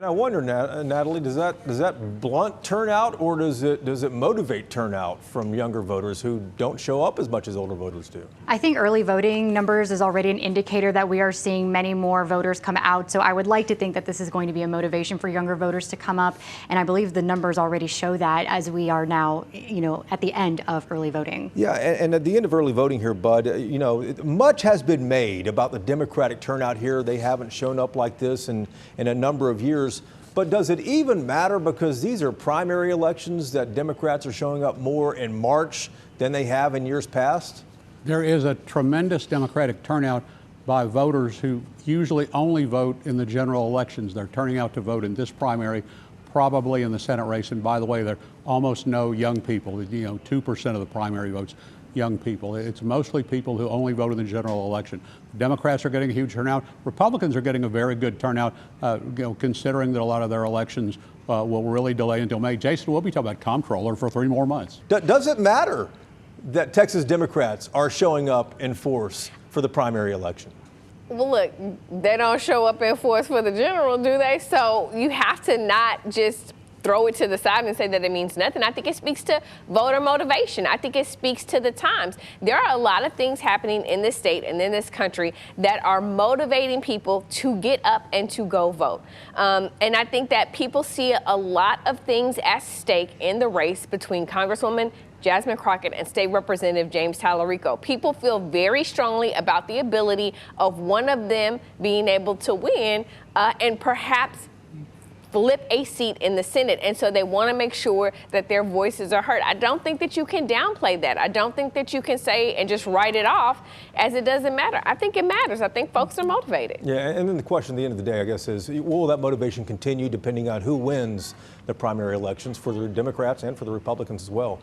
And I wonder, Natalie, does that blunt turnout, or does it motivate turnout from younger voters who don't show up as much as older voters do? I think early voting numbers is already an indicator that we are seeing many more voters come out. So I would like to think that this is going to be a motivation for younger voters to come up. And I believe the numbers already show that as we are now, at the end of early voting. Yeah, and at the end of early voting here, Bud, much has been made about the Democratic turnout here. They haven't shown up like this in a number of years. But does it even matter, because these are primary elections that Democrats are showing up more in March than they have in years past? There is a tremendous Democratic turnout by voters who usually only vote in the general elections. They're turning out to vote in this primary, probably in the Senate race. And by the way, there are almost no young people. 2% of the primary votes young people. It's mostly people who only vote in the general election. Democrats are getting a huge turnout. Republicans are getting a very good turnout, considering that a lot of their elections will really delay until May. Jason, we'll be talking about comptroller for 3 more months. Does it matter that Texas Democrats are showing up in force for the primary election? Well, look, they don't show up in force for the general, do they? So you have to not just throw it to the side and say that it means nothing. I think it speaks to voter motivation. I think it speaks to the times. There are a lot of things happening in this state and in this country that are motivating people to get up and to go vote. And I think that people see a lot of things at stake in the race between Congresswoman Jasmine Crockett and State Representative James Tallarico. People feel very strongly about the ability of one of them being able to win and perhaps flip a seat in the Senate. And so they want to make sure that their voices are heard. I don't think that you can downplay that. I don't think that you can say and just write it off as it doesn't matter. I think it matters. I think folks are motivated. Yeah, and then the question at the end of the day, I guess, is will that motivation continue depending on who wins the primary elections for the Democrats and for the Republicans as well?